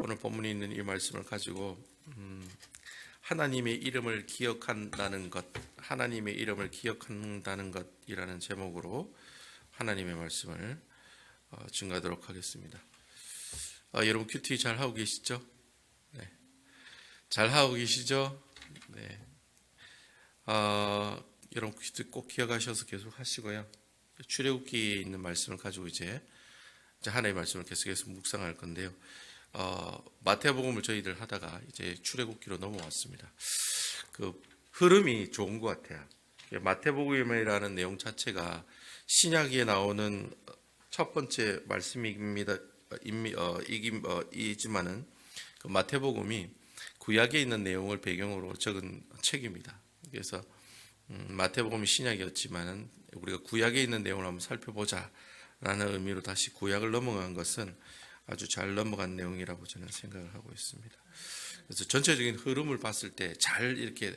오늘 본문에 있는 이 말씀을 가지고 하나님의 이름을 기억한다는 것, 하나님의 이름을 기억한다는 것이라는 제목으로 하나님의 말씀을 증거하도록 하겠습니다. 여러분 큐티 잘 하고 계시죠? 네. 잘 하고 계시죠? 네. 여러분 큐티 꼭 기억하셔서 계속 하시고요. 출애굽기에 있는 말씀을 가지고 이제 하나님의 말씀을 계속해서 묵상할 건데요. 마태복음을 저희들 하다가 이제 출애굽기로 넘어왔습니다. 그 흐름이 좋은 것 같아요. 마태복음이라는 내용 자체가 신약에 나오는 첫 번째 말씀입니다. 이지만은 그 마태복음이 구약에 있는 내용을 배경으로 적은 책입니다. 그래서 마태복음이 신약이었지만은 우리가 구약에 있는 내용을 한번 살펴보자라는 의미로 다시 구약을 넘어간 것은 아주 잘 넘어간 내용이라고 저는 생각을 하고 있습니다. 그래서 전체적인 흐름을 봤을 때 잘 이렇게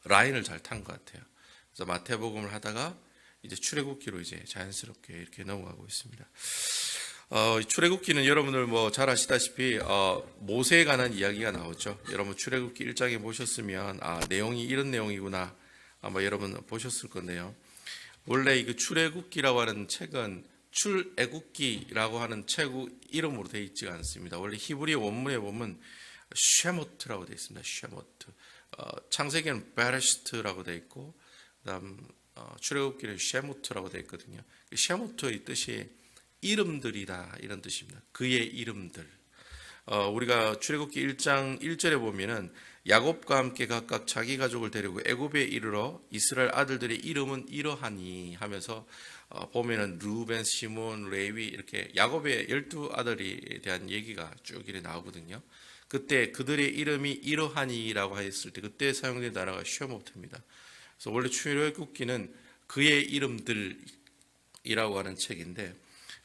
라인을 잘 탄 것 같아요. 그래서 마태복음을 하다가 이제 출애굽기로 이제 자연스럽게 이렇게 넘어가고 있습니다. 출애굽기는 여러분들 뭐 잘 아시다시피 모세에 관한 이야기가 나오죠. 여러분 출애굽기 1장에 보셨으면 내용이 이런 내용이구나 아마 여러분 보셨을 건데요. 원래 이 출애굽기라고 하는 책은 출애굽기라고 하는 책의 이름으로 되어 있지 않습니다. 원래 히브리 원문에 보면 쉐모트라고 되어 있습니다. 쉐모트. 창세기는 베레시트라고 되어 있고, 그다음 출애굽기는 쉐모트라고 되어 있거든요. 쉐모트의 뜻이 이름들이다 이런 뜻입니다. 그의 이름들. 우리가 출애굽기 1장 1절에 보면은 야곱과 함께 각각 자기 가족을 데리고 애굽에 이르러 이스라엘 아들들의 이름은 이러하니 하면서 보면은 루벤, 시몬, 레위 이렇게 야곱의 12아들에 대한 얘기가 쭉 이렇게 나오거든요. 그때 그들의 이름이 이러하니라고 했을 때 그때 사용된 단어가 쉐모트입니다. 그래서 원래 출애굽기는 그의 이름들이라고 하는 책인데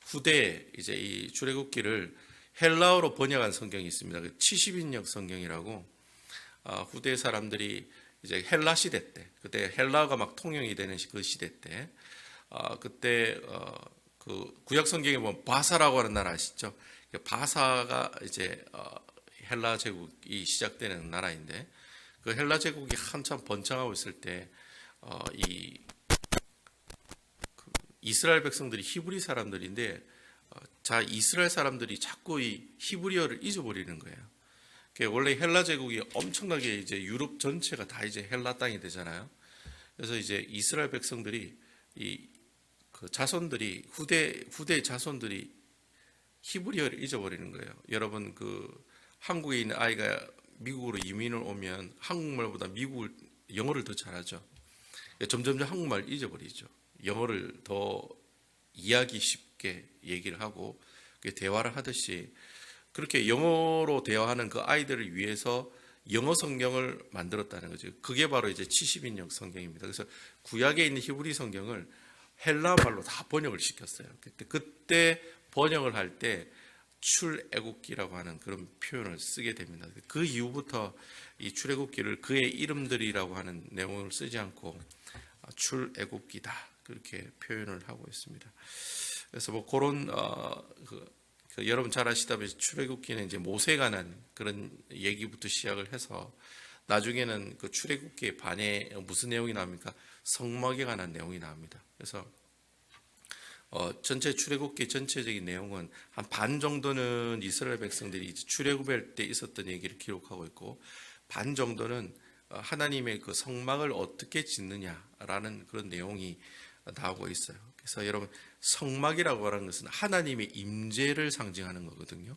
후대에 이제 이 출애굽기를 헬라어로 번역한 성경이 있습니다. 70인역 성경이라고 후대 사람들이 이제 헬라 시대 때 그때 헬라어가 막 통용이 되는 그 시대 때 그때 그 구약 성경에 보면 바사라고 하는 나라 아시죠? 바사가 이제 헬라 제국이 시작되는 나라인데 그 헬라 제국이 한참 번창하고 있을 때 이 이스라엘 백성들이 히브리 사람들인데 이스라엘 사람들이 자꾸 이 히브리어를 잊어버리는 거예요. 원래 헬라 제국이 엄청나게 이제 유럽 전체가 다 이제 헬라 땅이 되잖아요. 그래서 이제 이스라엘 백성들이 그 자손들이 후대 자손들이 히브리어를 잊어버리는 거예요. 여러분 그 한국에 있는 아이가 미국으로 이민을 오면 한국말보다 영어를 더 잘하죠. 점점 한국말 잊어버리죠. 영어를 더 이해하기 쉽게 얘기를 하고 대화를 하듯이 그렇게 영어로 대화하는 그 아이들을 위해서 영어 성경을 만들었다는 거죠. 그게 바로 이제 70인역 성경입니다. 그래서 구약에 있는 히브리 성경을 헬라 말로 다 번역을 시켰어요. 그때 번역을 할 때 출애굽기라고 하는 그런 표현을 쓰게 됩니다. 그 이후부터 이 출애굽기를 그의 이름들이라고 하는 내용을 쓰지 않고 출애굽기다 그렇게 표현을 하고 있습니다. 그래서 뭐 그런 여러분 잘 아시다시피 출애굽기는 이제 모세에 관한 그런 얘기부터 시작을 해서 나중에는 그 출애굽기의 반에 무슨 내용이 나옵니까? 성막에 관한 내용이 나옵니다. 그래서 전체 출애굽기 전체적인 내용은 한 반 정도는 이스라엘 백성들이 출애굽할 때 있었던 얘기를 기록하고 있고 반 정도는 하나님의 그 성막을 어떻게 짓느냐라는 그런 내용이 나오고 있어요. 그래서 여러분 성막이라고 하는 것은 하나님의 임재를 상징하는 거거든요.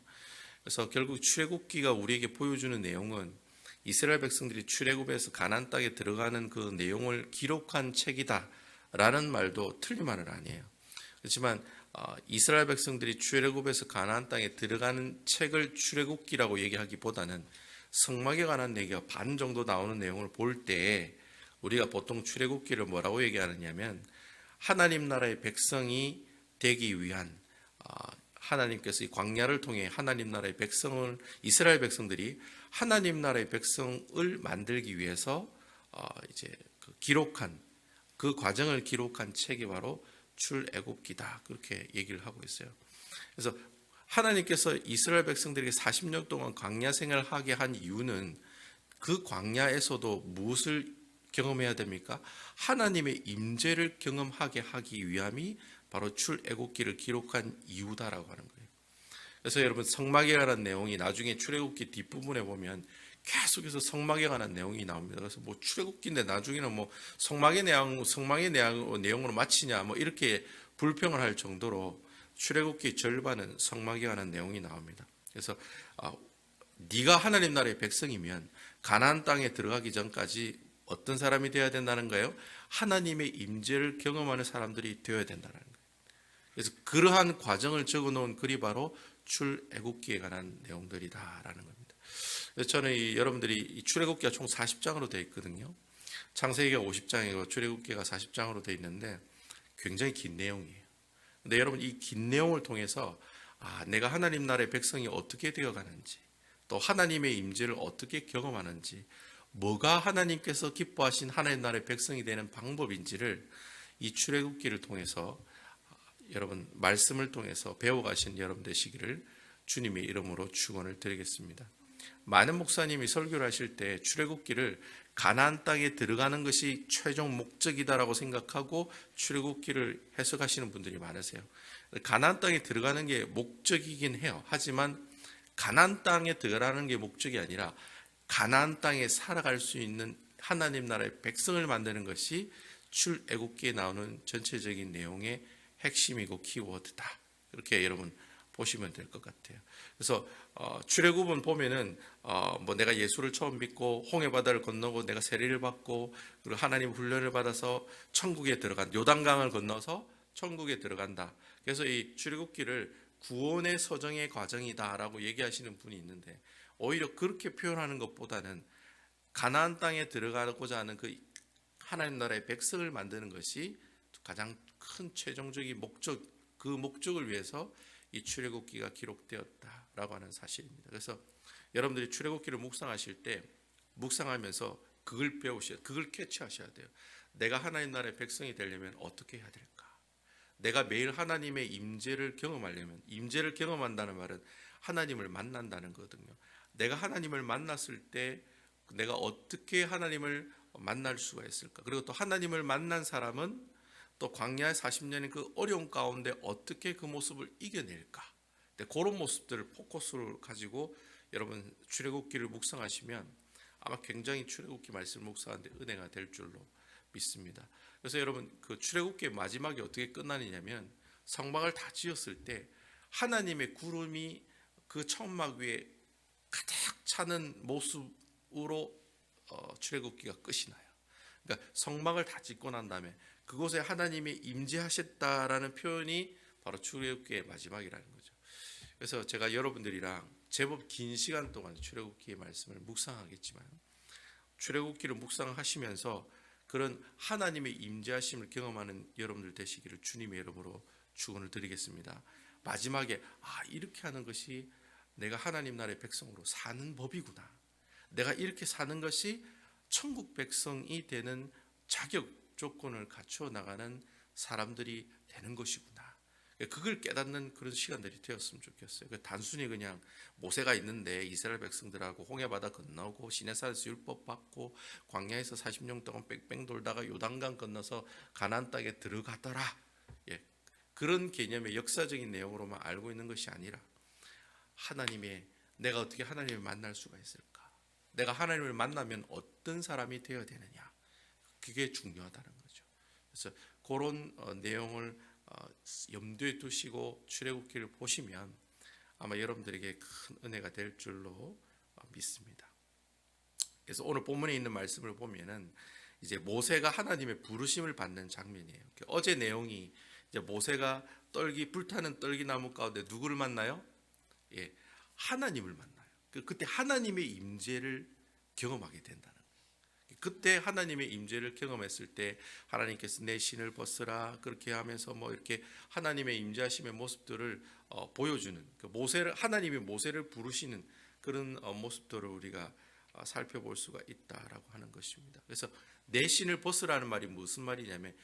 그래서 결국 출애굽기가 우리에게 보여주는 내용은 이스라엘 백성들이 출애굽에서 가나안 땅에 들어가는 그 내용을 기록한 책이다라는 말도 틀린 말은 아니에요. 그렇지만 이스라엘 백성들이 출애굽에서 가나안 땅에 들어가는 책을 출애굽기라고 얘기하기보다는 성막에 관한 얘기가 반 정도 나오는 내용을 볼 때 우리가 보통 출애굽기를 뭐라고 얘기하느냐면 하나님 나라의 백성이 되기 위한 하나님께서 이 광야를 통해 하나님 나라의 백성을 이스라엘 백성들이 하나님 나라의 백성을 만들기 위해서 이제 기록한 그 과정을 기록한 책이 바로 출애굽기다 그렇게 얘기를 하고 있어요. 그래서 하나님께서 이스라엘 백성들에게 40년 동안 광야 생활을 하게 한 이유는 그 광야에서도 무엇을 경험해야 됩니까? 하나님의 임재를 경험하게 하기 위함이 바로 출애굽기를 기록한 이유다라고 하는 거예요. 그래서 여러분 성막에 관한 내용이 나중에 출애굽기 뒷부분에 보면 계속해서 성막에 관한 내용이 나옵니다. 그래서 뭐 출애굽기인데 나중에는 뭐 성막의 내용으로 마치냐 뭐 이렇게 불평을 할 정도로 출애굽기 절반은 성막에 관한 내용이 나옵니다. 그래서 네가 하나님 나라의 백성이면 가나안 땅에 들어가기 전까지 어떤 사람이 되어야 된다는 거예요? 하나님의 임재를 경험하는 사람들이 되어야 된다는 거예요. 그래서 그러한 과정을 적어놓은 글이 바로 출애굽기에 관한 내용들이다라는 겁니다. 그래서 저는 여러분들이 이 출애굽기가 총 40장으로 되어 있거든요. 창세기가 50장이고 출애굽기가 40장으로 되어 있는데 굉장히 긴 내용이에요. 근데 여러분 이 긴 내용을 통해서 내가 하나님 나라의 백성이 어떻게 되어가는지, 또 하나님의 임재를 어떻게 경험하는지, 뭐가 하나님께서 기뻐하신 하나님 나라의 백성이 되는 방법인지를 이 출애굽기를 통해서 여러분 말씀을 통해서 배워가신 여러분 되시기를 주님의 이름으로 축원을 드리겠습니다. 많은 목사님이 설교를 하실 때 출애굽기를 가나안 땅에 들어가는 것이 최종 목적이다라고 생각하고 출애굽기를 해석하시는 분들이 많으세요. 가나안 땅에 들어가는 게 목적이긴 해요. 하지만 가나안 땅에 들어가는 게 목적이 아니라 가나안 땅에 살아갈 수 있는 하나님 나라의 백성을 만드는 것이 출애굽기에 나오는 전체적인 내용의 핵심이고 키워드다. 이렇게 여러분 보시면 될 것 같아요. 그래서 출애굽은 보면은 뭐 내가 예수를 처음 믿고 홍해 바다를 건너고 내가 세례를 받고 그리고 하나님 훈련을 받아서 천국에 들어간 요단강을 건너서 천국에 들어간다. 그래서 이 출애굽기를 구원의 서정의 과정이다라고 얘기하시는 분이 있는데 오히려 그렇게 표현하는 것보다는 가나안 땅에 들어가고자 하는 그 하나님 나라의 백성을 만드는 것이 가장 큰 최종적인 목적, 그 목적을 위해서 이 출애굽기가 기록되었다라고 하는 사실입니다. 그래서 여러분들이 출애굽기를 묵상하실 때 묵상하면서 그걸 그걸 캐치하셔야 돼요. 내가 하나님 나라의 백성이 되려면 어떻게 해야 될까? 내가 매일 하나님의 임재를 경험하려면, 임재를 경험한다는 말은 하나님을 만난다는 거거든요. 내가 하나님을 만났을 때 내가 어떻게 하나님을 만날 수가 있을까? 그리고 또 하나님을 만난 사람은 또 광야의 40년의 그 어려운 가운데 어떻게 그 모습을 이겨낼까? 그런 모습들을 포커스로 가지고 여러분 출애굽기를 묵상하시면 아마 굉장히 출애굽기 말씀을 묵상하는데 은혜가 될 줄로 믿습니다. 그래서 여러분 그 출애굽기의 마지막이 어떻게 끝나느냐면 성막을 다 지었을 때 하나님의 구름이 그 천막 위에 가득 차는 모습으로 출애굽기가 끝이 나요. 그러니까 성막을 다 짓고 난 다음에 그곳에 하나님이 임재하셨다라는 표현이 바로 출애굽기의 마지막이라는 거죠. 그래서 제가 여러분들이랑 제법 긴 시간 동안 출애굽기의 말씀을 묵상하겠지만 출애굽기를 묵상하시면서 그런 하나님의 임재하심을 경험하는 여러분들 되시기를 주님의 이름으로 축원을 드리겠습니다. 마지막에 이렇게 하는 것이 내가 하나님 나라의 백성으로 사는 법이구나. 내가 이렇게 사는 것이 천국 백성이 되는 자격 조건을 갖추어 나가는 사람들이 되는 것이구나. 그걸 깨닫는 그런 시간들이 되었으면 좋겠어요. 단순히 그냥 모세가 있는데 이스라엘 백성들하고 홍해바다 건너고 시내산에서 율법 받고 광야에서 40년 동안 뺑뺑 돌다가 요단강 건너서 가나안 땅에 들어가더라. 그런 개념의 역사적인 내용으로만 알고 있는 것이 아니라 내가 어떻게 하나님을 만날 수가 있을까? 내가 하나님을 만나면 어떤 사람이 되어야 되느냐? 그게 중요하다는 거죠. 그래서 그런 내용을 염두에 두시고 출애굽기를 보시면 아마 여러분들에게 큰 은혜가 될 줄로 믿습니다. 그래서 오늘 본문에 있는 말씀을 보면은 이제 모세가 하나님의 부르심을 받는 장면이에요. 어제 내용이 이제 모세가 불타는 떨기나무 가운데 누구를 만나요? 하나님을 만나요. 그때 하나님의 임재를 경험하게 된다는 거예요. 그때 하나님의 임재를 경험했을 때 하나님께서 내 신을 벗으라 그렇게 하면서 뭐 이렇게 하나님의 임재하심의 모습들을 보여주는 하나님이 모세를 부르시는 그런 모습들을 우리가 살펴볼 수가 있다라고 하는 것입니다. 그래서 내 신을 벗으라는 말이 무슨 말이냐면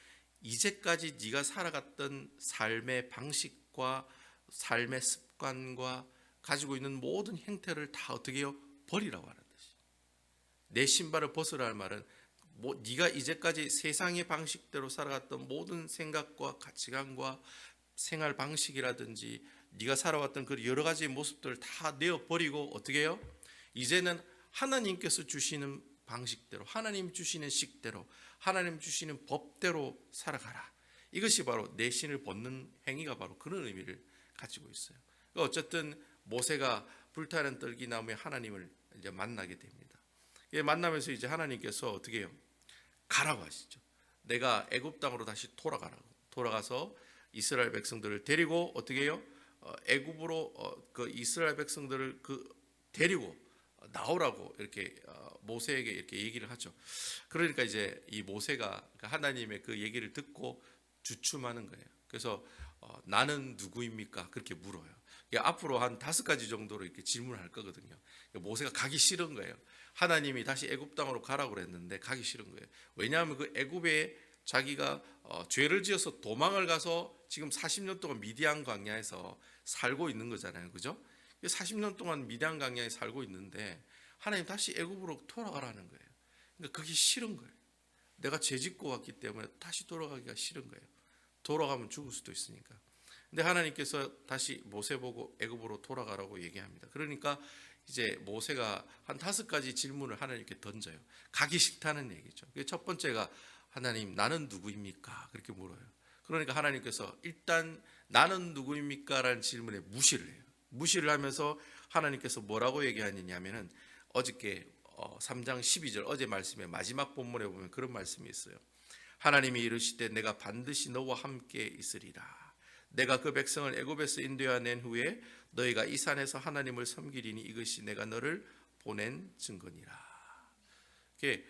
이제까지 네가 살아갔던 삶의 방식과 삶의 습관과 가지고 있는 모든 행태를 다 어떻게 해요? 버리라고 하는 뜻이. 내 신발을 벗으라 할 말은 네가 이제까지 세상의 방식대로 살아갔던 모든 생각과 가치관과 생활 방식이라든지 네가 살아왔던 그 여러 가지 모습들을 다 내어버리고 어떻게 해요? 이제는 하나님께서 주시는 방식대로, 하나님 주시는 식대로, 하나님 주시는 법대로 살아가라. 이것이 바로 내 신을 벗는 행위가 바로 그런 의미를 가지고 있어요. 그러니까 어쨌든 모세가 불타는 떨기나무에 하나님을 이제 만나게 됩니다. 만나면서 이제 하나님께서 어떻게 해요? 가라고 하시죠. 내가 애굽 땅으로 다시 돌아가라고. 돌아가서 이스라엘 백성들을 데리고 어떻게 해요? 애굽으로 그 이스라엘 백성들을 데리고 나오라고 이렇게 모세에게 이렇게 얘기를 하죠. 그러니까 이제 이 모세가 하나님의 그 얘기를 듣고 주춤하는 거예요. 그래서 나는 누구입니까? 그렇게 물어요. 앞으로 한 5가지 정도로 이렇게 질문을 할 거거든요. 모세가 가기 싫은 거예요. 하나님이 다시 애굽 땅으로 가라고 그랬는데 가기 싫은 거예요. 왜냐하면 그 애굽에 자기가 죄를 지어서 도망을 가서 지금 40년 동안 미디안 광야에서 살고 있는 거잖아요. 그죠? 40년 동안 미디안 광야에 살고 있는데 하나님 다시 애굽으로 돌아가라는 거예요. 그러니까 그게 싫은 거예요. 내가 죄 짓고 왔기 때문에 다시 돌아가기가 싫은 거예요. 돌아가면 죽을 수도 있으니까. 근데 하나님께서 다시 모세 보고 애굽으로 돌아가라고 얘기합니다. 그러니까 이제 모세가 한 5가지 질문을 하나님께 던져요. 가기 싫다는 얘기죠. 첫 번째가 하나님 나는 누구입니까? 그렇게 물어요. 그러니까 하나님께서 일단 나는 누구입니까? 라는 질문에 무시를 해요. 무시를 하면서 하나님께서 뭐라고 얘기하느냐면은 어저께 3장 12절 어제 말씀의 마지막 본문에 보면 그런 말씀이 있어요. 하나님이 이르시되 내가 반드시 너와 함께 있으리라. 내가 그 백성을 애굽에서 인도하여 낸 후에 너희가 이 산에서 하나님을 섬기리니 이것이 내가 너를 보낸 증거니라. 이렇게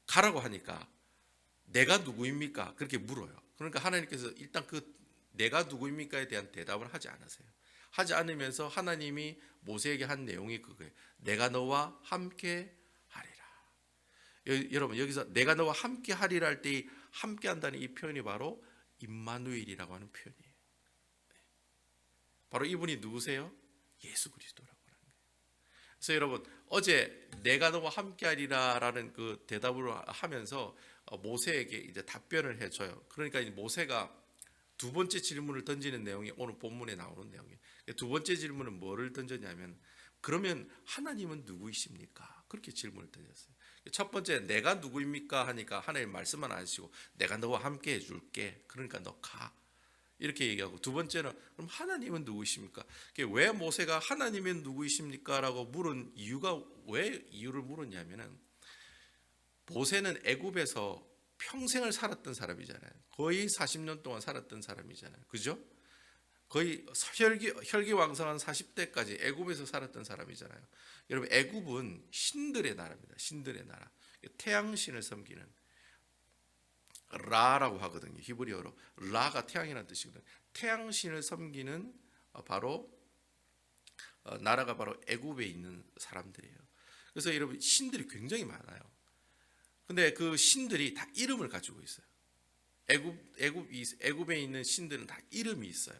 가라고 하니까 내가 누구입니까? 그렇게 물어요. 그러니까 하나님께서 일단 그 내가 누구입니까에 대한 대답을 하지 않으세요. 하지 않으면서 하나님이 모세에게 한 내용이 그거예요. 내가 너와 함께 하리라. 여러분 여기서 내가 너와 함께 하리라 할 때 함께 한다는 이 표현이 바로 임마누엘이라고 하는 표현이에요. 바로 이분이 누구세요? 예수 그리스도라고 하는 거예요. 그래서 여러분 어제 내가 너와 함께하리라라는 그 대답을 하면서 모세에게 이제 답변을 해줘요. 그러니까 모세가 2번째 질문을 던지는 내용이 오늘 본문에 나오는 내용이에요. 2번째 질문은 뭐를 던졌냐면 그러면 하나님은 누구이십니까? 그렇게 질문을 던졌어요. 첫 번째 내가 누구입니까 하니까 하나님 말씀만 안 하시고 내가 너와 함께 해줄게. 그러니까 너 가. 이렇게 얘기하고 2번째는 그럼 하나님은 누구이십니까? 왜 모세가 하나님은 누구이십니까? 라고 물은 이유가 왜 이유를 물었냐면은 모세는 애굽에서 평생을 살았던 사람이잖아요. 거의 40년 동안 살았던 사람이잖아요. 그죠? 거의 혈기왕성한 40대까지 애굽에서 살았던 사람이잖아요. 여러분 애굽은 신들의 나라입니다. 신들의 나라. 태양신을 섬기는 라라고 하거든요. 히브리어로 라가 태양이라는 뜻이거든요. 태양신을 섬기는 바로 나라가 바로 애굽에 있는 사람들이에요. 그래서 여러분 신들이 굉장히 많아요. 근데 그 신들이 다 이름을 가지고 있어요. 애굽에 있는 신들은 다 이름이 있어요.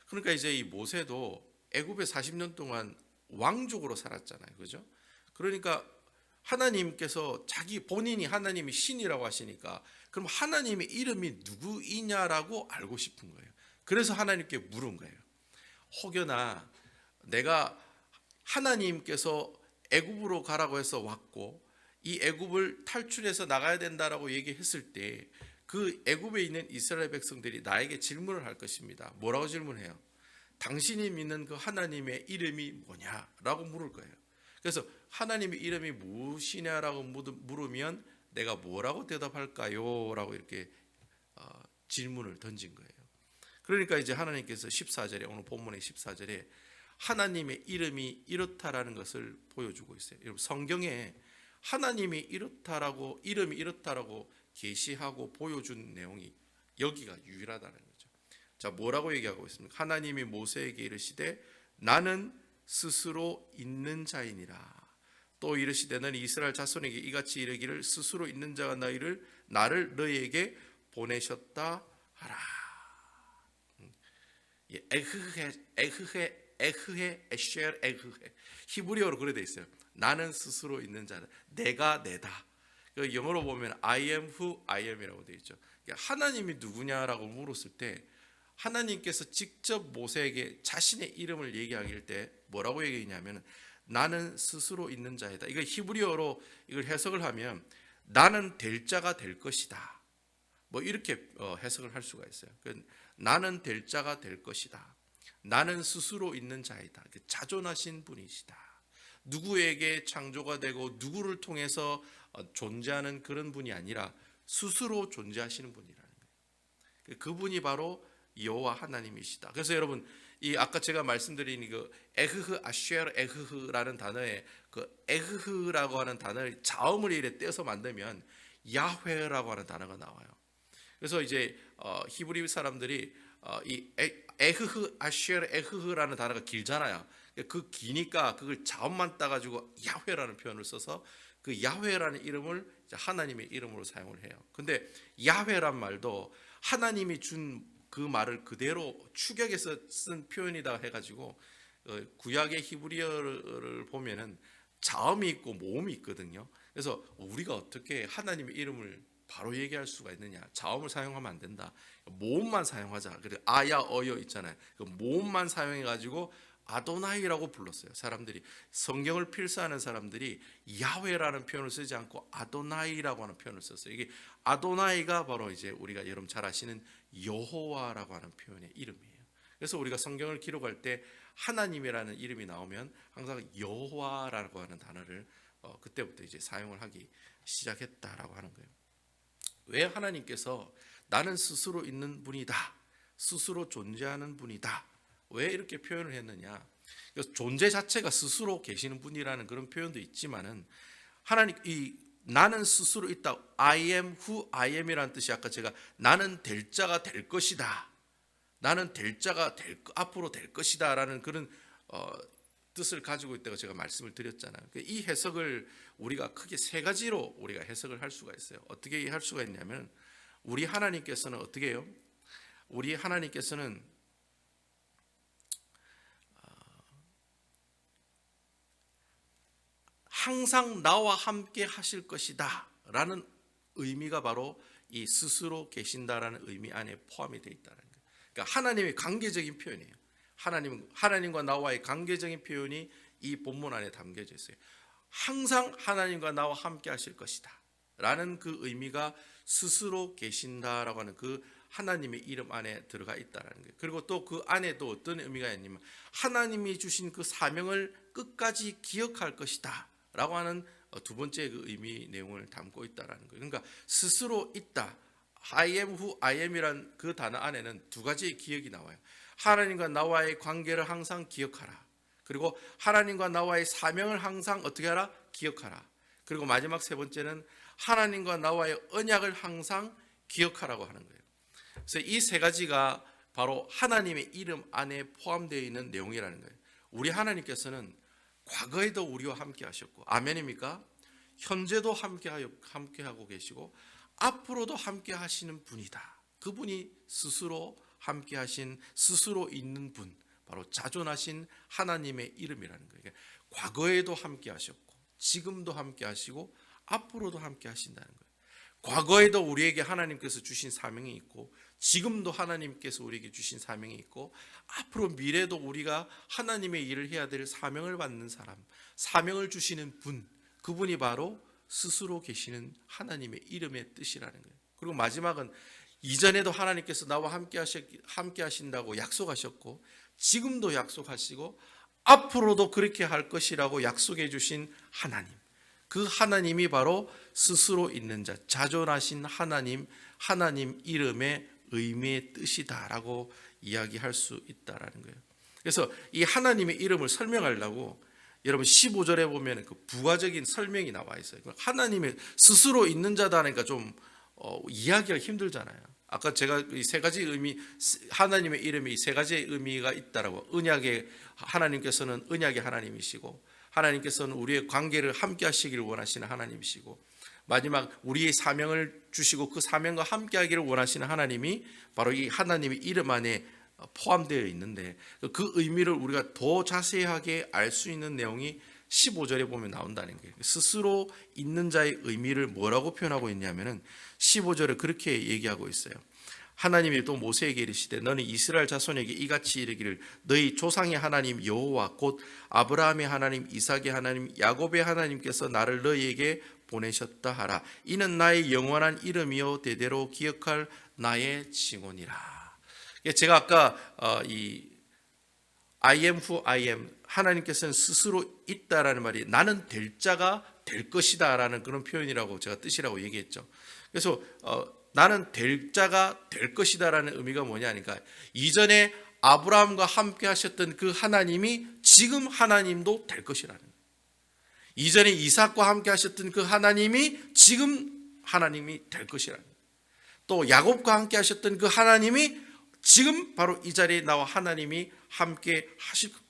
그러니까 이제 이 모세도 애굽에 40년 동안 왕족으로 살았잖아요. 그죠? 그러니까 하나님께서 본인이 하나님이 신이라고 하시니까 그럼 하나님의 이름이 누구이냐라고 알고 싶은 거예요. 그래서 하나님께 물은 거예요. 혹여나 내가 하나님께서 애굽으로 가라고 해서 왔고 이 애굽을 탈출해서 나가야 된다라고 얘기했을 때 그 애굽에 있는 이스라엘 백성들이 나에게 질문을 할 것입니다. 뭐라고 질문해요? 당신이 믿는 그 하나님의 이름이 뭐냐라고 물을 거예요. 그래서 하나님의 이름이 무엇이냐라고 물으면 내가 뭐라고 대답할까요? 라고 이렇게 질문을 던진 거예요. 그러니까 이제 하나님께서 14절에 오늘 본문의 14절에 하나님의 이름이 이렇다라는 것을 보여주고 있어요. 여러분 성경에 하나님이 이렇다라고 이름이 이렇다라고 계시하고 보여준 내용이 여기가 유일하다는 거죠. 자, 뭐라고 얘기하고 있습니까? 하나님이 모세에게 이르시되 나는 스스로 있는 자이니라. 또 이르시되 너는 이스라엘 자손에게 이같이 이르기를 스스로 있는 자가 나를 너희에게 보내셨다 하라. 에흐헤 에쉘 에흐헤, 히브리어로 그래 돼 있어요. 나는 스스로 있는 자다. 내가 내다. 영어로 보면 I am who I am이라고 돼 있죠. 하나님이 누구냐라고 물었을 때 하나님께서 직접 모세에게 자신의 이름을 얘기하길 때 뭐라고 얘기했냐면 나는 스스로 있는 자이다. 이거 히브리어로 이걸 해석을 하면 나는 될 자가 될 것이다. 뭐 이렇게 해석을 할 수가 있어요. 나는 될 자가 될 것이다. 나는 스스로 있는 자이다. 자존하신 분이시다. 누구에게 창조가 되고 누구를 통해서 존재하는 그런 분이 아니라 스스로 존재하시는 분이라는 거예요. 그분이 바로 여호와 하나님이시다. 그래서 여러분 이 아까 제가 말씀드린 그 에흐흐 아쉐르 에흐흐라는 단어에 그 에흐흐라고 하는 단어를 자음을 이래 떼서 만들면 야훼라고 하는 단어가 나와요. 그래서 이제 히브리 사람들이 이 에흐흐 아쉐르 에흐흐라는 단어가 길잖아요. 그 기니까 그걸 자음만 따가지고 야훼라는 표현을 써서 그 야훼라는 이름을 하나님의 이름으로 사용을 해요. 근데 야훼란 말도 하나님이 준 그 말을 그대로 축약해서 쓴 표현이다 해가지고 구약의 히브리어를 보면은 자음이 있고 모음이 있거든요. 그래서 우리가 어떻게 하나님의 이름을 바로 얘기할 수가 있느냐? 자음을 사용하면 안 된다. 모음만 사용하자. 그래 아야 어여 있잖아요. 그 모음만 사용해가지고 아도나이라고 불렀어요. 사람들이 성경을 필사하는 사람들이 야훼라는 표현을 쓰지 않고 아도나이라고 하는 표현을 썼어요. 이게 아도나이가 바로 이제 우리가 여러분 잘 아시는 여호와라고 하는 표현의 이름이에요. 그래서 우리가 성경을 기록할 때 하나님이라는 이름이 나오면 항상 여호와라고 하는 단어를 그때부터 이제 사용을 하기 시작했다라고 하는 거예요. 왜 하나님께서 나는 스스로 있는 분이다, 스스로 존재하는 분이다, 왜 이렇게 표현을 했느냐? 존재 자체가 스스로 계시는 분이라는 그런 표현도 있지만은 하나님 이 나는 스스로 있다. I am who I am이라는 뜻이 아까 제가 나는 될 자가 될 것이다. 나는 될 자가 앞으로 될 것이다라는 그런 뜻을 가지고 있다고 제가 말씀을 드렸잖아요. 이 해석을 우리가 크게 세 가지로 우리가 해석을 할 수가 있어요. 어떻게 할 수가 있냐면 우리 하나님께서는 어떻게 해요? 우리 하나님께서는 항상 나와 함께 하실 것이다 라는 의미가 바로 이 스스로 계신다라는 의미 안에 포함이 되어 있다는 거예요. 그러니까 하나님의 관계적인 표현이에요. 하나님과 나와의 관계적인 표현이 이 본문 안에 담겨져 있어요. 항상 하나님과 나와 함께 하실 것이다 라는 그 의미가 스스로 계신다라고 하는 그 하나님의 이름 안에 들어가 있다는 거예요. 그리고 또 그 안에도 어떤 의미가 있냐면 하나님이 주신 그 사명을 끝까지 기억할 것이다 라고 하는 두 번째 그 의미 내용을 담고 있다라는 거예요. 그러니까 스스로 있다. I am who I am이란 그 단어 안에는 두 가지의 기억이 나와요. 하나님과 나와의 관계를 항상 기억하라. 그리고 하나님과 나와의 사명을 항상 어떻게 하라? 기억하라. 그리고 마지막 세 번째는 하나님과 나와의 언약을 항상 기억하라고 하는 거예요. 그래서 이 세 가지가 바로 하나님의 이름 안에 포함되어 있는 내용이라는 거예요. 우리 하나님께서는 과거에도 우리와 함께 하셨고 아멘입니까? 현재도 함께하고 계시고 앞으로도 함께 하시는 분이다. 그분이 스스로 함께 하신 스스로 있는 분, 바로 자존하신 하나님의 이름이라는 거예요. 과거에도 함께 하셨고 지금도 함께 하시고 앞으로도 함께 하신다는 거예요. 과거에도 우리에게 하나님께서 주신 사명이 있고 지금도 하나님께서 우리에게 주신 사명이 있고 앞으로 미래도 우리가 하나님의 일을 해야 될 사명을 받는 사람, 사명을 주시는 분, 그분이 바로 스스로 계시는 하나님의 이름의 뜻이라는 거예요. 그리고 마지막은 이전에도 하나님께서 나와 함께 하신다고 약속하셨고 지금도 약속하시고 앞으로도 그렇게 할 것이라고 약속해 주신 하나님, 그 하나님이 바로 스스로 있는 자, 자존하신 하나님, 하나님 이름의 의미의 뜻이다라고 이야기할 수 있다라는 거예요. 그래서 이 하나님의 이름을 설명하려고 여러분 15절에 보면 그 부가적인 설명이 나와 있어요. 하나님의 스스로 있는 자다 하니까 좀 이해하기가 힘들잖아요. 아까 제가 이 세 가지 의미, 하나님의 이름이 세 가지의 의미가 있다라고. 언약의 하나님께서는 언약의 하나님이시고 하나님께서는 우리의 관계를 함께 하시기를 원하시는 하나님이시고 마지막 우리의 사명을 주시고 그 사명과 함께 하기를 원하시는 하나님이 바로 이 하나님의 이름 안에 포함되어 있는데 그 의미를 우리가 더 자세하게 알 수 있는 내용이 15절에 보면 나온다는 거예요. 스스로 있는 자의 의미를 뭐라고 표현하고 있냐면은 15절에 그렇게 얘기하고 있어요. 하나님이 또 모세에게 이르시되 너는 이스라엘 자손에게 이같이 이르기를 너희 조상의 하나님 여호와 곧 아브라함의 하나님 이삭의 하나님 야곱의 하나님께서 나를 너희에게 보내셨다 하라. 이는 나의 영원한 이름이요 대대로 기억할 나의 징언이라. 제가 아까 이 I am who I am, 하나님께서는 스스로 있다라는 말이 나는 될 자가 될 것이다 라는 그런 표현이라고 제가 뜻이라고 얘기했죠. 그래서 나는 될 자가 될 것이다 라는 의미가 뭐냐 하니까 이전에 아브라함과 함께 하셨던 그 하나님이 지금 하나님도 될 것이라는 거예요. 이전에 이삭과 함께 하셨던 그 하나님이 지금 하나님이 될 것이라는 거예요. 또 야곱과 함께 하셨던 그 하나님이 지금 바로 이 자리에 나와 하나님이 함께 하실 것.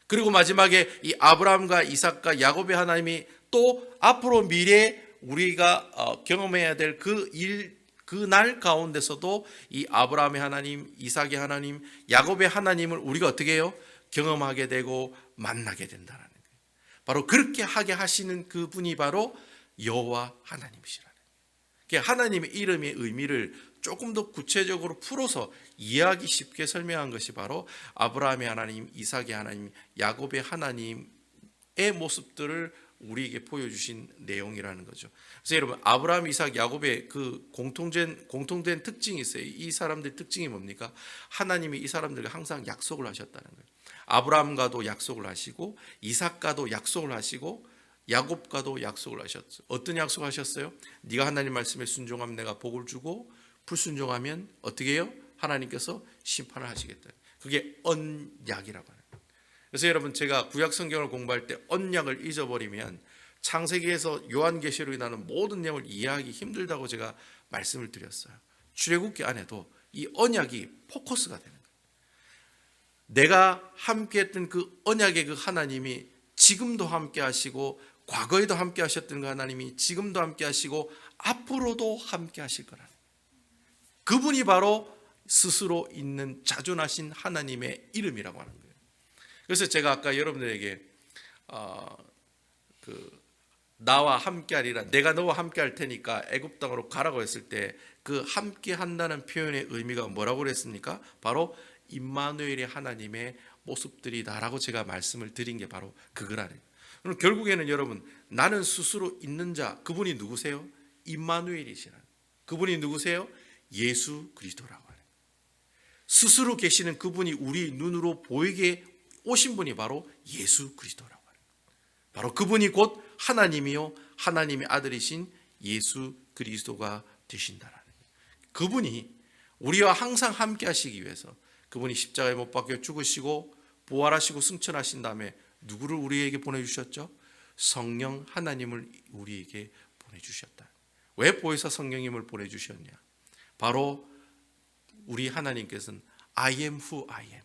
그리고 마지막에 이 아브라함과 이삭과 야곱의 하나님이 또 앞으로 미래에 우리가 경험해야 될 그 날 가운데서도 이 아브라함의 하나님, 이삭의 하나님, 야곱의 하나님을 우리가 어떻게 해요? 경험하게 되고 만나게 된다는 거예요. 바로 그렇게 하게 하시는 그분이 바로 여호와 하나님이시라는 거예요. 하나님의 이름의 의미를 조금 더 구체적으로 풀어서 이해하기 쉽게 설명한 것이 바로 아브라함의 하나님, 이삭의 하나님, 야곱의 하나님의 모습들을 우리에게 보여주신 내용이라는 거죠. 그래서 여러분 아브라함, 이삭, 야곱의 그 공통된 특징이 있어요. 이 사람들의 특징이 뭡니까? 하나님이 이 사람들과 항상 약속을 하셨다는 거예요. 아브라함과도 약속을 하시고 이삭과도 약속을 하시고 야곱과도 약속을 하셨어요. 어떤 약속을 하셨어요? 네가 하나님 말씀에 순종하면 내가 복을 주고 불순종하면 어떻게 해요? 하나님께서 심판을 하시겠다. 그게 언약이라고 하는 거예요. 그래서 여러분 제가 구약 성경을 공부할 때 언약을 잊어버리면 창세기에서 요한계시록에 나는 모든 내용을 이해하기 힘들다고 제가 말씀을 드렸어요. 출애굽기 안에도 이 언약이 포커스가 되는 거예요. 내가 함께했던 그 언약의 그 하나님이 지금도 함께 하시고 과거에도 함께 하셨던 그 하나님이 지금도 함께 하시고 앞으로도 함께 하실 거라는 거예요. 그분이 바로 스스로 있는 자존하신 하나님의 이름이라고 하는 거예요. 그래서 제가 아까 여러분들에게 나와 함께하리라, 내가 너와 함께할 테니까 애굽 땅으로 가라고 했을 때 그 함께한다는 표현의 의미가 뭐라고 그랬습니까? 바로 임마누엘의 하나님의 모습들이다라고 제가 말씀을 드린 게 바로 그거라는 거예요. 그럼 결국에는 여러분 나는 스스로 있는 자, 그분이 누구세요? 임마누엘이시라는 거예요. 그분이 누구세요? 예수 그리스도라고 하는 거예요. 스스로 계시는 그분이 우리 눈으로 보이게 오신 분이 바로 예수 그리스도라고 하는 거예요. 바로 그분이 곧 하나님이요 하나님의 아들이신 예수 그리스도가 되신다라는 거예요. 그분이 우리와 항상 함께 하시기 위해서 그분이 십자가에 못 박혀 죽으시고 부활하시고 승천하신 다음에 누구를 우리에게 보내주셨죠? 성령 하나님을 우리에게 보내주셨다. 왜 보혜사 성령님을 보내주셨냐? 바로 우리 하나님께서는 I am who I am,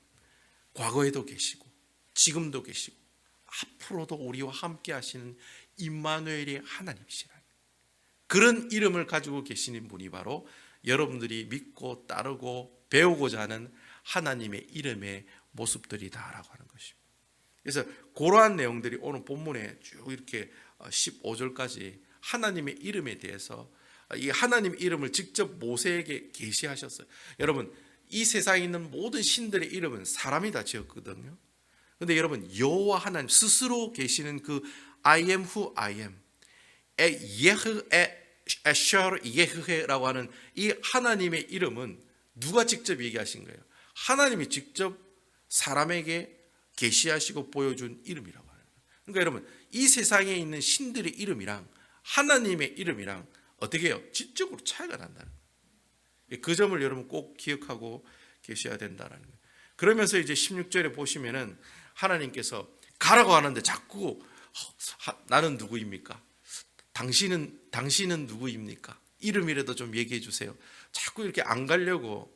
과거에도 계시고 지금도 계시고 앞으로도 우리와 함께 하시는 임마누엘의 하나님이시라. 그런 이름을 가지고 계시는 분이 바로 여러분들이 믿고 따르고 배우고자 하는 하나님의 이름의 모습들이다라고 하는 것입니다. 그래서 그러한 내용들이 오늘 본문에 쭉 이렇게 15절까지 하나님의 이름에 대해서 이 하나님 이름을 직접 모세에게 계시하셨어요. 여러분 이 세상에 있는 모든 신들의 이름은 사람이 다 지었거든요. 그런데 여러분 여호와 하나님 스스로 계시는 그 I am who I am, 에셔 예흐헤라고 하는 이 하나님의 이름은 누가 직접 얘기하신 거예요? 하나님이 직접 사람에게 계시하시고 보여준 이름이라고 하는 거예요. 그러니까 여러분 이 세상에 있는 신들의 이름이랑 하나님의 이름이랑 어떻게 해요? 질적으로 차이가 난다는 거예요. 그 점을 여러분 꼭 기억하고 계셔야 된다는 거예요. 그러면서 이제 16절에 보시면은 하나님께서 가라고 하는데 자꾸 나는 누구입니까? 당신은 누구입니까? 이름이라도 좀 얘기해 주세요. 자꾸 이렇게 안 가려고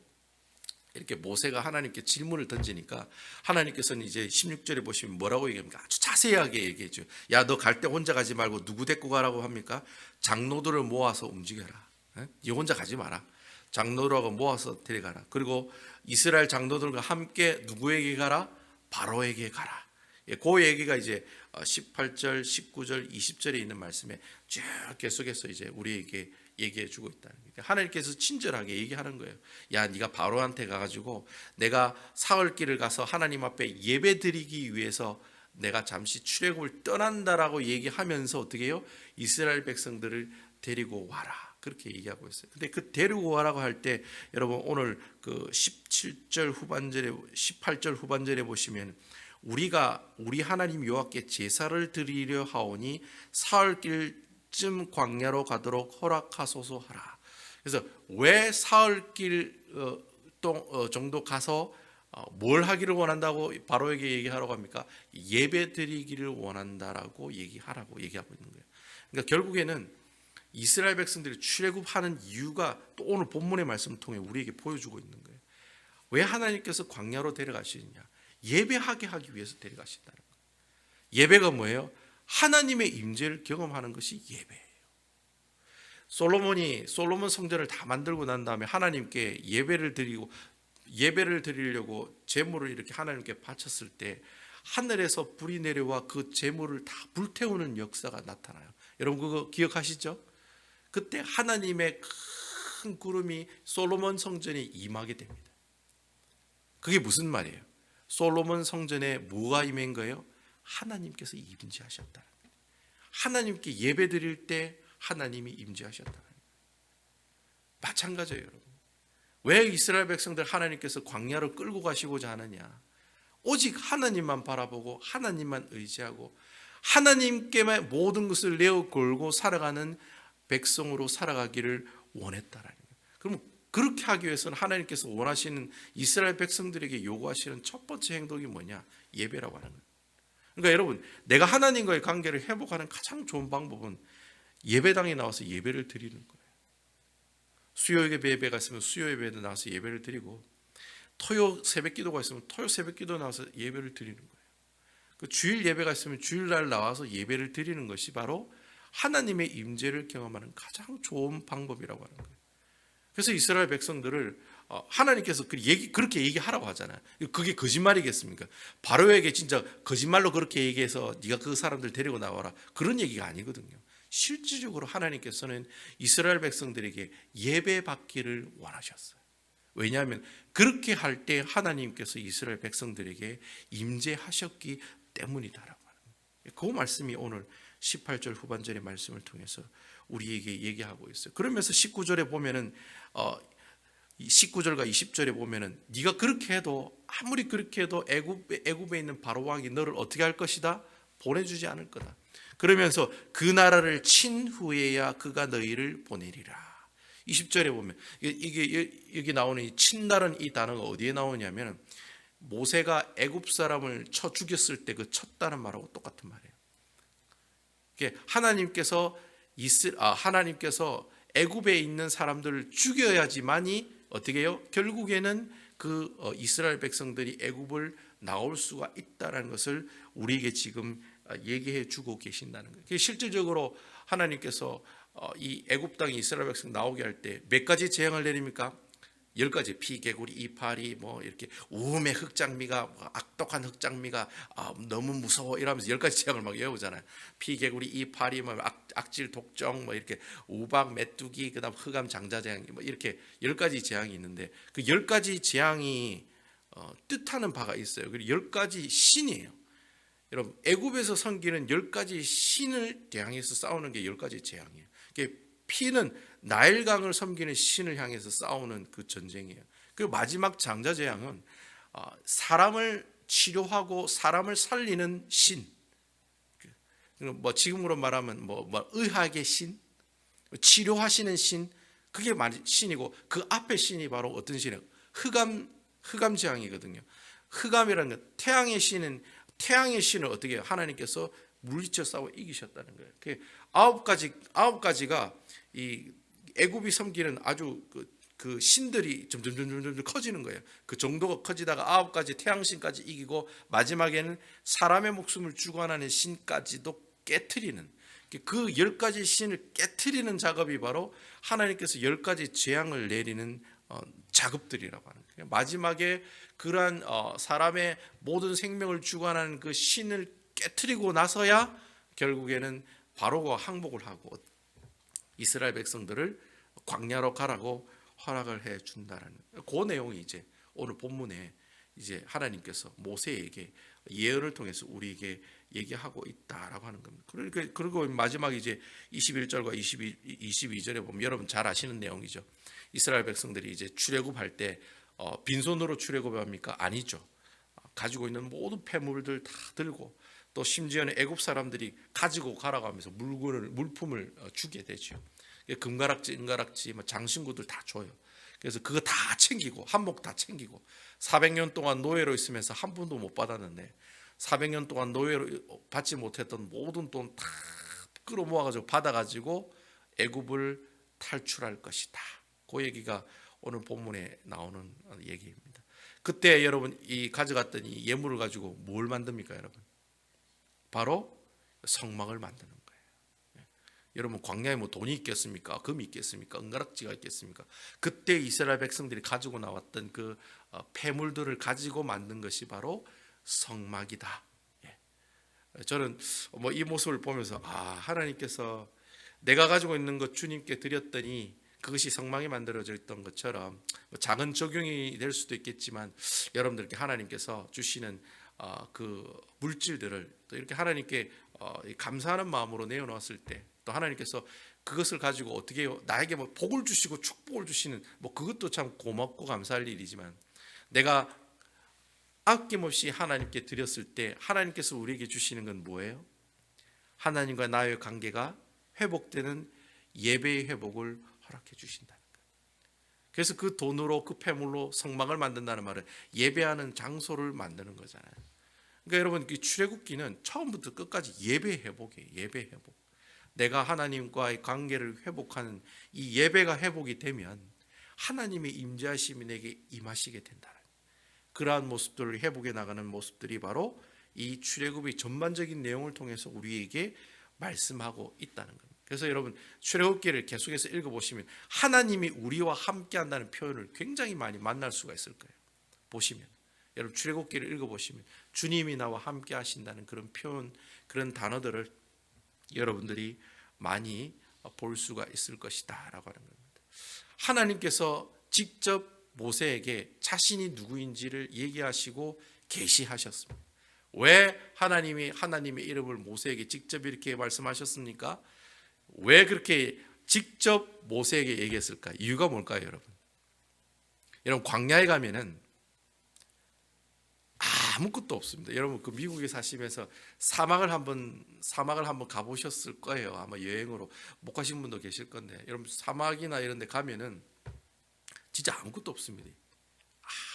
이렇게 모세가 하나님께 질문을 던지니까 하나님께서는 이제 16절에 보시면 뭐라고 얘기합니까? 아주 자세하게 얘기해 줘요. 야, 너 갈 때 혼자 가지 말고 누구 데리고 가라고 합니까? 장로들을 모아서 움직여라. 네 혼자 가지 마라. 장로들하고 모아서 데려가라. 그리고 이스라엘 장로들과 함께 누구에게 가라? 바로에게 가라. 그 얘기가 이제 18절, 19절, 20절에 있는 말씀에 쭉 계속해서 이제 우리에게 얘기해 주고 있다는 거예요. 하나님께서 친절하게 얘기하는 거예요. 야, 네가 바로한테 가가지고 내가 사흘길을 가서 하나님 앞에 예배 드리기 위해서 내가 잠시 출애굽을 떠난다라고 얘기하면서 어떻게 해요? 이스라엘 백성들을 데리고 와라. 그렇게 얘기하고 있어요. 근데 그 데리고 와라고 할 때 여러분 오늘 그 17절 후반절에 18절 후반절에 보시면 우리 하나님 여호와께 제사를 드리려 하오니 사흘길쯤 광야로 가도록 허락하소서 하라. 그래서 왜 사흘길 정도 가서 뭘 하기를 원한다고 바로에게 얘기하라고 합니까? 예배 드리기를 원한다라고 얘기하라고 얘기하고 있는 거예요. 그러니까 결국에는 이스라엘 백성들이 출애굽하는 이유가 또 오늘 본문의 말씀을 통해 우리에게 보여주고 있는 거예요. 왜 하나님께서 광야로 데려가시느냐? 예배하게 하기 위해서 데려가신다는 거예요. 예배가 뭐예요? 하나님의 임재를 경험하는 것이 예배예요. 솔로몬 성전을 다 만들고 난 다음에 하나님께 예배를 드리려고 제물을 이렇게 하나님께 바쳤을 때 하늘에서 불이 내려와 그 제물을 다 불태우는 역사가 나타나요. 여러분 그거 기억하시죠? 그때 하나님의 큰 구름이 솔로몬 성전에 임하게 됩니다. 그게 무슨 말이에요? 솔로몬 성전에 뭐가 임한 거예요? 하나님께서 임재하셨다는 거예요. 하나님께 예배 드릴 때 하나님이 임재하셨다는 거예요. 마찬가지예요, 여러분. 왜 이스라엘 백성들 하나님께서 광야로 끌고 가시고자 하느냐? 오직 하나님만 바라보고 하나님만 의지하고 하나님께만 모든 것을 내어 걸고 살아가는 백성으로 살아가기를 원했다라는 거예요. 그럼 그렇게 하기 위해서는 하나님께서 원하시는 이스라엘 백성들에게 요구하시는 첫 번째 행동이 뭐냐? 예배라고 하는 거예요. 그러니까 여러분, 내가 하나님과의 관계를 회복하는 가장 좋은 방법은 예배당에 나와서 예배를 드리는 거예요. 수요 예배가 있으면 수요 예배에 나와서 예배를 드리고, 토요 새벽 기도가 있으면 토요 새벽 기도 나와서 예배를 드리는 거예요. 그 주일 예배가 있으면 주일날 나와서 예배를 드리는 것이 바로 하나님의 임재를 경험하는 가장 좋은 방법이라고 하는 거예요. 그래서 이스라엘 백성들을 하나님께서 그렇게 얘기하라고 하잖아요. 그게 거짓말이겠습니까? 바로에게 진짜 거짓말로 그렇게 얘기해서 네가 그 사람들 데리고 나와라, 그런 얘기가 아니거든요. 실질적으로 하나님께서는 이스라엘 백성들에게 예배 받기를 원하셨어요. 왜냐하면 그렇게 할 때 하나님께서 이스라엘 백성들에게 임재하셨기 때문이다라고 하는 거예요. 그 말씀이 오늘 18절 후반절의 말씀을 통해서 우리에게 얘기하고 있어요. 그러면서 19절에 보면은 19절과 20절에 보면은 네가 그렇게 해도 아무리 그렇게 해도 애굽에 있는 바로 왕이 너를 어떻게 할 것이다? 보내주지 않을 거다. 그러면서 그 나라를 친 후에야 그가 너희를 보내리라. 20절에 보면 이게 여기 나오는 이 친다는 이 단어가 어디에 나오냐면 모세가 애굽 사람을 쳐 죽였을 때 그 쳤다는 말하고 똑같은 말이에요. 하나님께서 애굽에 있는 사람들을 죽여야지만이 어떻게 해요? 결국에는 그 이스라엘 백성들이 애굽을 나올 수가 있다는 것을 우리에게 지금 얘기해 주고 계신다는 거예요. 실질적으로 하나님께서 이 애굽 땅에 이스라엘 백성 나오게 할 때 몇 가지 재앙을 내립니까? 10가지. 피, 개구리, 이파리, 뭐 이렇게 우음의 흑장미가, 악독한 흑장미가 너무 무서워 이러면서 10가지 재앙을 막 외우잖아요. 피, 개구리, 이파리, 뭐 악질, 독종, 뭐 이렇게 우박, 메뚜기, 그다음 흑암, 장자재앙, 뭐 이렇게 10가지 재앙이 있는데 그 10가지 재앙이 뜻하는 바가 있어요. 그리고 10가지 신이에요. 여러분, 애굽에서 섬기는 10가지 신을 대항해서 싸우는 게 10가지 재앙이에요. 피는 나일강을 섬기는 신을 향해서 싸우는 그 전쟁이에요. 그리고 마지막 장자재앙은 사람을 치료하고 사람을 살리는 신. 뭐 지금으로 말하면 뭐 의학의 신, 치료하시는 신, 그게 신이고 그 앞에 신이 바로 어떤 신이에요? 흑암 재앙이거든요. 흑암이라는 건 태양의 신을 어떻게 하나님께서 물리쳐 싸워 이기셨다는 거예요. 아홉 가지가 이 애굽이 섬기는 아주 그 신들이 점점 커지는 거예요. 그 정도가 커지다가 9가지 태양신까지 이기고 마지막에는 사람의 목숨을 주관하는 신까지도 깨트리는, 그 10가지 신을 깨트리는 작업이 바로 하나님께서 10가지 재앙을 내리는 작업들이라고 하는 거예요. 마지막에 그러한 사람의 모든 생명을 주관하는 그 신을 깨트리고 나서야 결국에는 바로가 항복을 하고 이스라엘 백성들을 광야로 가라고 허락을 해 준다라는 그 내용이 이제 오늘 본문에 이제 하나님께서 모세에게 예언을 통해서 우리에게 얘기하고 있다라고 하는 겁니다. 그리고 마지막 이제 21절과 22절에 보면 여러분 잘 아시는 내용이죠. 이스라엘 백성들이 이제 출애굽할 때 빈손으로 출애굽합니까? 아니죠. 가지고 있는 모든 폐물들 다 들고 또 심지어는 애굽 사람들이 가지고 가라고 하면서 물품을 주게 되죠. 금가락지, 은가락지, 장신구들 다 줘요. 그래서 그거 다 챙기고 한복 다 챙기고 400년 동안 노예로 있으면서 한 푼도 못 받았는데 400년 동안 노예로 받지 못했던 모든 돈 다 끌어모아가지고 받아가지고 애굽을 탈출할 것이다. 그 얘기가 오늘 본문에 나오는 얘기입니다. 그때 여러분 이 가져갔던 이 예물을 가지고 뭘 만듭니까, 여러분? 바로 성막을 만드는 거예요. 여러분 광야에 뭐 돈이 있겠습니까? 금이 있겠습니까? 은가락지가 있겠습니까? 그때 이스라엘 백성들이 가지고 나왔던 그 폐물들을 가지고 만든 것이 바로 성막이다. 저는 뭐 이 모습을 보면서 하나님께서 내가 가지고 있는 것 주님께 드렸더니 그것이 성막이 만들어져 있던 것처럼 작은 적용이 될 수도 있겠지만 여러분들께 하나님께서 주시는 그 물질들을 또 이렇게 하나님께 감사하는 마음으로 내어놓았을 때 또 하나님께서 그것을 가지고 어떻게 해요? 나에게 뭐 복을 주시고 축복을 주시는 뭐 그것도 참 고맙고 감사할 일이지만 내가 아낌없이 하나님께 드렸을 때 하나님께서 우리에게 주시는 건 뭐예요? 하나님과 나의 관계가 회복되는 예배의 회복을 허락해 주신다는 거예요. 그래서 그 돈으로 그 폐물로 성막을 만든다는 말은 예배하는 장소를 만드는 거잖아요. 그러니까 여러분 이 출애굽기는 처음부터 끝까지 예배 회복이에요. 예배 회복. 내가 하나님과의 관계를 회복하는 이 예배가 회복이 되면 하나님의 임재하심이 내게 임하시게 된다. 그러한 모습들을 회복해 나가는 모습들이 바로 이 출애굽의 전반적인 내용을 통해서 우리에게 말씀하고 있다는 겁니다. 그래서 여러분 출애굽기를 계속해서 읽어보시면 하나님이 우리와 함께한다는 표현을 굉장히 많이 만날 수가 있을 거예요. 보시면 여러분 출애굽기를 읽어보시면 주님이 나와 함께 하신다는 그런 표현, 그런 단어들을 여러분들이 많이 볼 수가 있을 것이다 라고 하는 겁니다. 하나님께서 직접 모세에게 자신이 누구인지를 얘기하시고 계시하셨습니다. 왜 하나님의 이름을 모세에게 직접 이렇게 말씀하셨습니까? 왜 그렇게 직접 모세에게 얘기했을까? 이유가 뭘까요, 여러분? 여러분 광야에 가면은 아무것도 없습니다. 여러분 그 미국에 사시면서 사막을 한번 가보셨을 거예요. 아마 여행으로 못 가신 분도 계실 건데 여러분 사막이나 이런 데 가면은 진짜 아무것도 없습니다.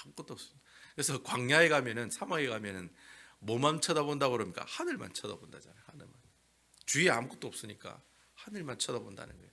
아무것도 없습니다. 그래서 광야에 가면은 사막에 가면은 뭐만 쳐다본다고 그럽니까? 하늘만 쳐다본다잖아요. 하늘만. 주위에 아무것도 없으니까 하늘만 쳐다본다는 거예요.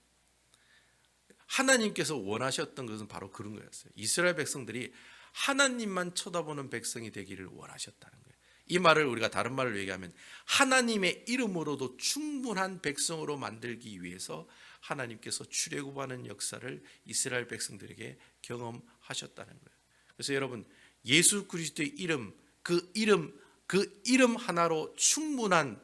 하나님께서 원하셨던 것은 바로 그런 거였어요. 이스라엘 백성들이 하나님만 쳐다보는 백성이 되기를 원하셨다는 거예요. 이 말을 우리가 다른 말로 얘기하면 하나님의 이름으로도 충분한 백성으로 만들기 위해서 하나님께서 출애굽하는 역사를 이스라엘 백성들에게 경험하셨다는 거예요. 그래서 여러분 예수 그리스도의 이름, 그 이름 하나로 충분한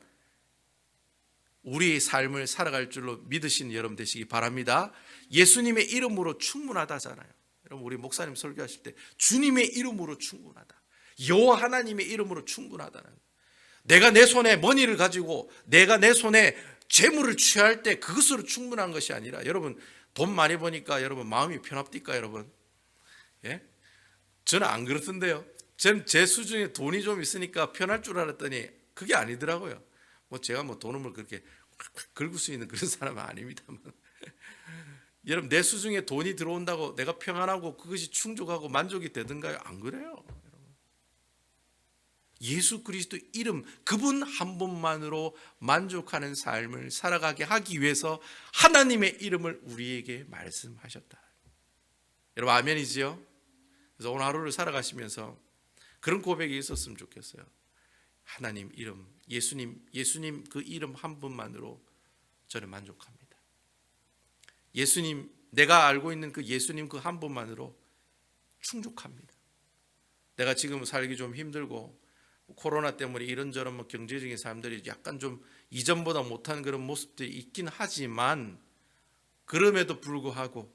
우리의 삶을 살아갈 줄로 믿으시는 여러분 되시기 바랍니다. 예수님의 이름으로 충분하다잖아요. 여러분 우리 목사님 설교하실 때 주님의 이름으로 충분하다. 여호와 하나님의 이름으로 충분하다는 거예요. 내가 내 손에 머니를 가지고 내가 내 손에 재물을 취할 때 그것으로 충분한 것이 아니라 여러분 돈 많이 버니까 여러분 마음이 편합니까 여러분? 예? 저는 안 그렇던데요. 전 제 수중에 돈이 좀 있으니까 편할 줄 알았더니 그게 아니더라고요. 뭐 제가 뭐 돈을 그렇게 긁을 수 있는 그런 사람은 아닙니다만 여러분 내 수중에 돈이 들어온다고 내가 평안하고 그것이 충족하고 만족이 되던가요? 안 그래요. 예수 그리스도 이름 그분 한 분만으로 만족하는 삶을 살아가게 하기 위해서 하나님의 이름을 우리에게 말씀하셨다. 여러분 아멘이지요? 그래서 오늘 하루를 살아가시면서 그런 고백이 있었으면 좋겠어요. 하나님 이름, 예수님 그 이름 한 분만으로 저는 만족합니다. 예수님, 내가 알고 있는 그 예수님 그 한 분만으로 충족합니다. 내가 지금 살기 좀 힘들고 코로나 때문에 이런저런 경제적인 사람들이 약간 좀 이전보다 못한 그런 모습들이 있긴 하지만, 그럼에도 불구하고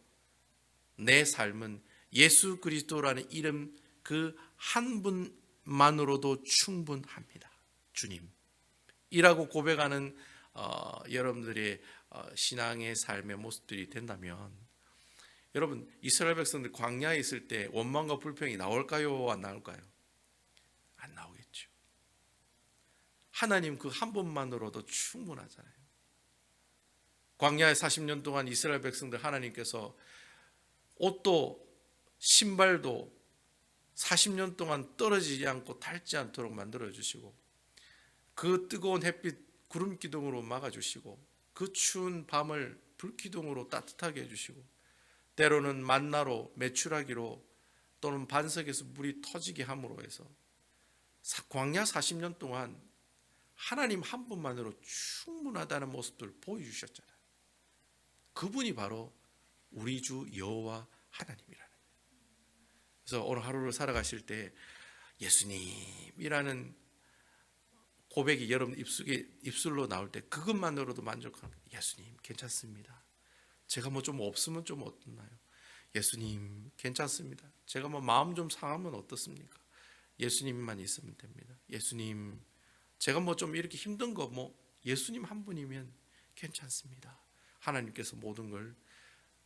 내 삶은 예수 그리스도라는 이름 그 한 분만으로도 충분합니다. 주님이라고 고백하는 여러분들의 신앙의 삶의 모습들이 된다면, 여러분, 이스라엘 백성들 광야에 있을 때 원망과 불평이 나올까요? 안 나올까요? 안 나오겠죠. 하나님 그 한 분만으로도 충분하잖아요. 광야에 40년 동안 이스라엘 백성들 하나님께서 옷도 신발도 40년 동안 떨어지지 않고 닳지 않도록 만들어 주시고, 그 뜨거운 햇빛 구름 기둥으로 막아 주시고, 그 추운 밤을 불 기둥으로 따뜻하게 해 주시고, 때로는 만나로 메추라기로 또는 반석에서 물이 터지게 함으로 해서 광야 40년 동안 하나님 한 분만으로 충분하다는 모습들을 보여주셨잖아요. 그분이 바로 우리 주 여호와 하나님이라는 거예요. 그래서 오늘 하루를 살아가실 때 예수님이라는 고백이 여러분 입술로 나올 때 그것만으로도 만족하는 거예요. 예수님 괜찮습니다. 제가 뭐 좀 없으면 좀 어떻나요? 예수님 괜찮습니다. 제가 뭐 마음 좀 상하면 어떻습니까? 예수님만 있으면 됩니다. 예수님, 제가 뭐 좀 이렇게 힘든 거 뭐 예수님 한 분이면 괜찮습니다. 하나님께서 모든 걸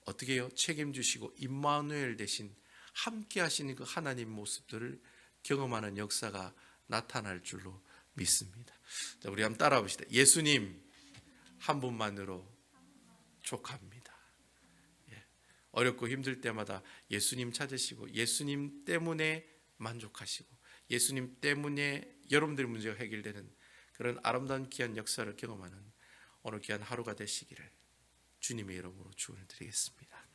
어떻게 해요? 책임주시고 임마누엘 대신 함께 하시는 그 하나님 모습들을 경험하는 역사가 나타날 줄로 믿습니다. 자, 우리 한번 따라해 봅시다. 예수님 한 분만으로 족합니다. 예. 어렵고 힘들 때마다 예수님 찾으시고 예수님 때문에 만족하시고 예수님 때문에 여러분들의 문제가 해결되는 그런 아름다운 귀한 역사를 경험하는 오늘 귀한 하루가 되시기를 주님의 이름으로 축원을 드리겠습니다.